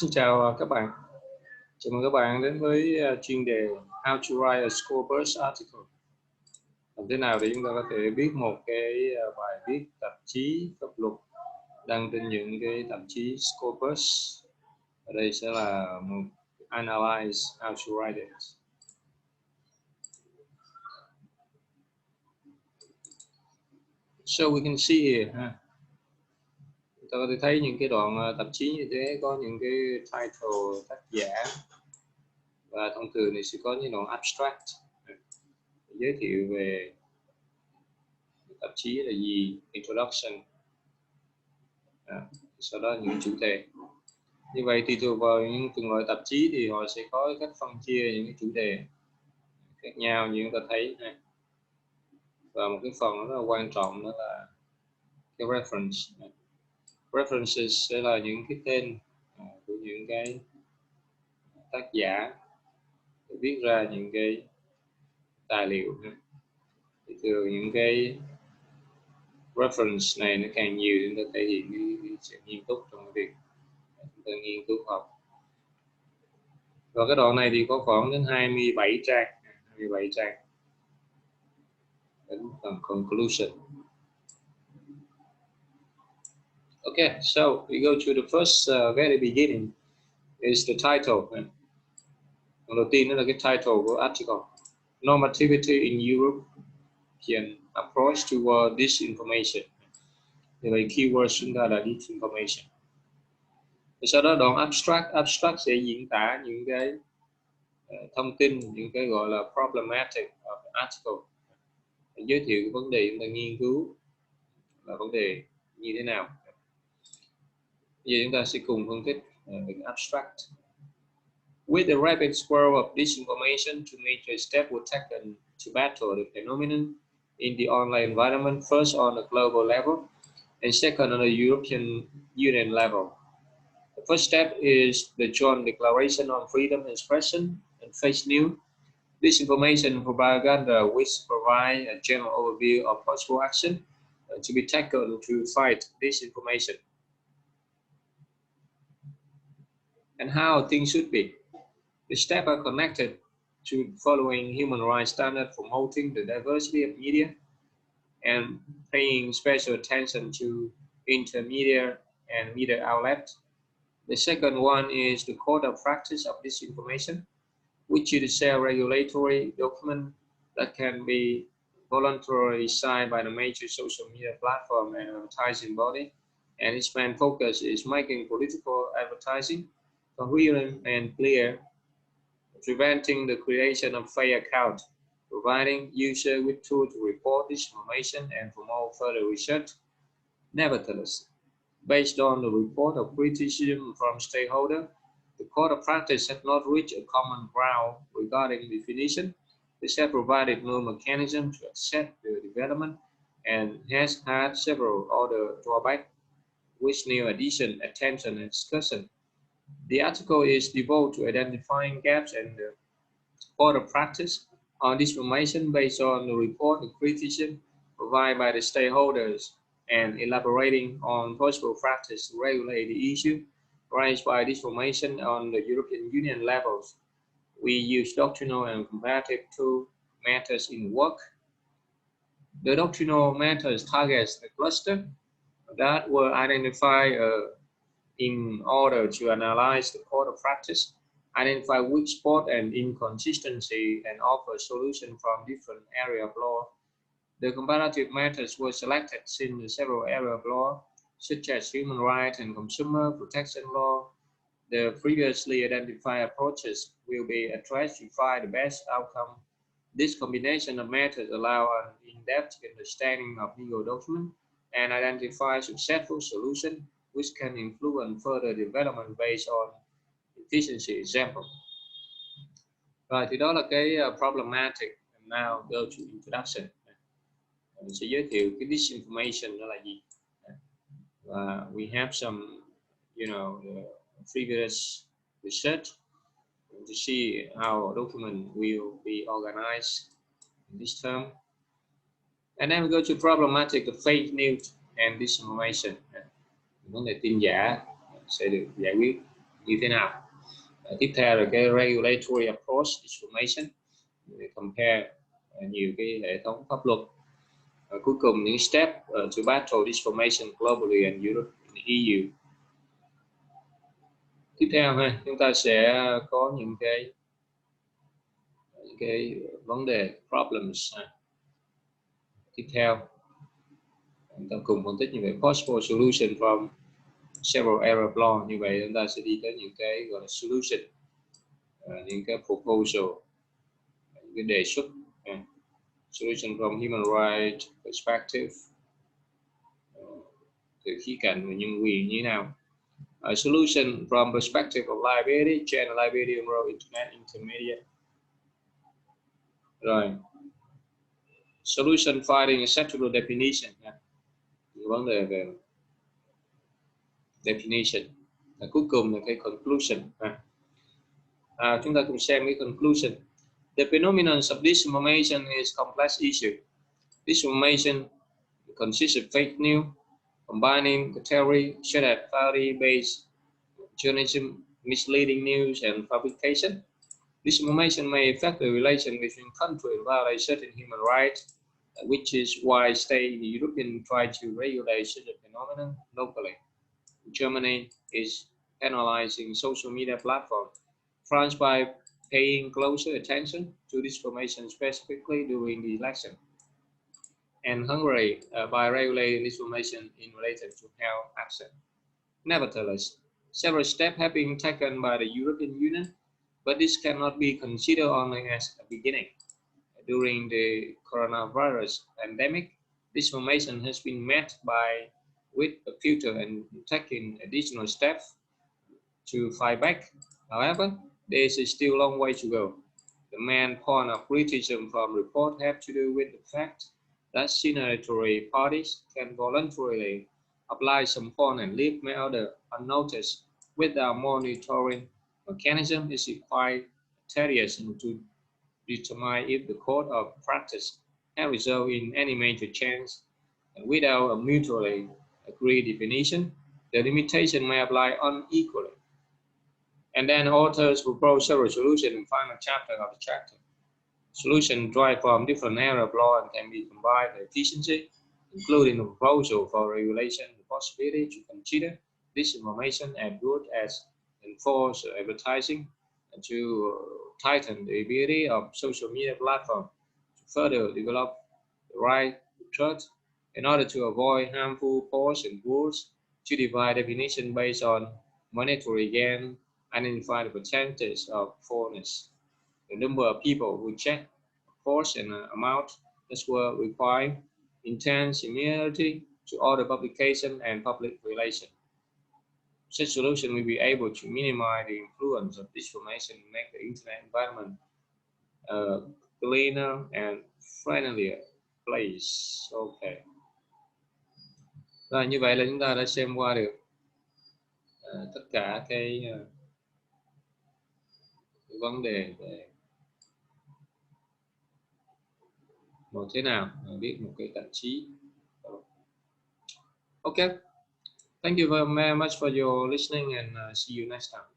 Xin chào các bạn. Chào mừng các bạn đến với chuyên đề How to write a SCOPUS article. Làm thế nào để chúng ta có thể viết một cái bài viết tạp chí pháp luật đăng trên những cái tạp chí SCOPUS. Ở đây sẽ là một analyze how to write it. So we can see here. Chúng ta có thể thấy những cái đoạn tạp chí như thế có những cái title, tác giả, và thông thường thì sẽ có những đoạn abstract giới thiệu về tạp chí là gì, introduction, sau đó những chủ đề. Như vậy tùy thuộc vào những từng loại tạp chí thì họ sẽ có cách phân chia những cái chủ đề khác nhau như chúng ta thấy này. Và một cái phần rất là quan trọng đó là cái reference. References sẽ là những cái tên của những cái tác giả để viết ra những cái tài liệu. Thì thường những cái reference này nó càng nhiều chúng ta thể hiện cái sự nghiêm túc trong cái việc chúng ta nghiên cứu học. Và cái đoạn này thì có khoảng đến 27 trang đến phần conclusion. Okay, so we go to the first very beginning is the title. Phần đầu tiên đó là cái title của article. Normativity in European approach toward disinformation. Thì vậy keyword chúng ta là disinformation. Sau đó đoạn abstract sẽ diễn tả những cái thông tin, những cái gọi là problematic of the article, giới thiệu cái vấn đề chúng ta nghiên cứu là vấn đề như thế nào. Bây giờ chúng ta sẽ cùng phân tích về abstract. With the rapid swirl of disinformation, two major steps were taken to battle the phenomenon in the online environment, first on a global level and second on a European Union level. The first step is the joint declaration on freedom of expression and fake news, disinformation and propaganda, which provide a general overview of possible action to be taken to fight disinformation and how things should be. The steps are connected to following human rights standards, promoting the diversity of media and paying special attention to intermediate and media outlets. The second one is the code of practice of disinformation, which is a self-regulatory document that can be voluntarily signed by the major social media platform and advertising body, and its main focus is making political advertising coherent and clear, preventing the creation of fake accounts, providing users with tools to report disinformation and promote further research. Nevertheless, based on the report of criticism from stakeholders, the code of practice has not reached a common ground regarding definition. This has provided no mechanism to accept the development and has had several other drawbacks, which need additional attention and discussion. The article is devoted to identifying gaps in the code of practice on disinformation based on the report of criticism provided by the stakeholders and elaborating on possible practice to regulate the issue raised by disinformation on the European Union levels. We use doctrinal and comparative two methods in work. The doctrinal methods targets the cluster that were identified in order to analyze the code of practice, identify weak spot and inconsistency, and offer solutions from different areas of law. The comparative methods were selected since several areas of law, such as human rights and consumer protection law. The previously identified approaches will be addressed to find the best outcome. This combination of methods allows an in-depth understanding of legal documents and identify successful solutions which can influence further development based on efficiency example. Rồi thì đó là cái problematic. And now go to introduction. Mình sẽ giới thiệu cái disinformation đó là gì. Và we have some, previous research to see how a document will be organized in this term. And then we go to problematic of fake news and disinformation. Vấn đề tin giả sẽ được giải quyết như thế nào. Tiếp theo là cái regulatory approach disinformation, compare nhiều cái hệ thống pháp luật. Cuối cùng những step to battle disinformation globally and Europe and EU. Tiếp theo ha, chúng ta sẽ có những cái vấn đề problems. Tiếp theo chúng ta cùng phân tích như vậy, possible solution from several area of law. Như vậy chúng ta sẽ đi tới những cái gọi là solution, những cái proposal, những cái đề xuất. Solution from human rights perspective, từ khía cạnh về nhân quyền như thế nào. Solution from perspective of liability, chain liability and role internet intermediate. Rồi, solution finding acceptable definition, những vấn đề về definition. Và cuối cùng là cái conclusion. Chúng ta cùng xem cái conclusion. The phenomenon of disinformation is a complex issue. Disinformation consists of fake news, combining the theory such as fallacy-based journalism, misleading news, and fabrication. Disinformation may affect the relation between countries and violate certain human rights, which is why states in the European try to regulate such a phenomenon locally. Germany is penalizing social media platforms. France by paying closer attention to disinformation specifically during the election. And Hungary by regulating disinformation in related to health action. Nevertheless, several steps have been taken by the European Union, but this cannot be considered only as a beginning. During the coronavirus pandemic, disinformation has been met with a filter and taking additional steps to fight back. However, there is still a long way to go. The main point of criticism from the report have to do with the fact that signatory parties can voluntarily apply some point and leave many others unnoticed without monitoring mechanism is quite tedious to determine if the code of practice has resulted in any major change. And without a mutually agreed definition, the limitation may apply unequally. And then authors propose several solutions in the final chapter of the chapter. Solutions derived from different areas of law and can be combined with efficiency, including the proposal for regulation, the possibility to consider disinformation as good as enforced advertising, and to tighten the ability of social media platforms to further develop the right to trust in order to avoid harmful posts and rules, to divide definition based on monetary gain, identify the percentage of falseness, the number of people who check posts and amount that were required, intent, similarity to all the publication and public relation. Such solution will be able to minimize the influence of disinformation and make the internet environment a cleaner and friendlier place. Okay. Rồi, như vậy là chúng ta đã xem qua được tất cả cái vấn đề về một thế nào viết một cái tạp chí. Okay. Thank you very much for your listening and see you next time.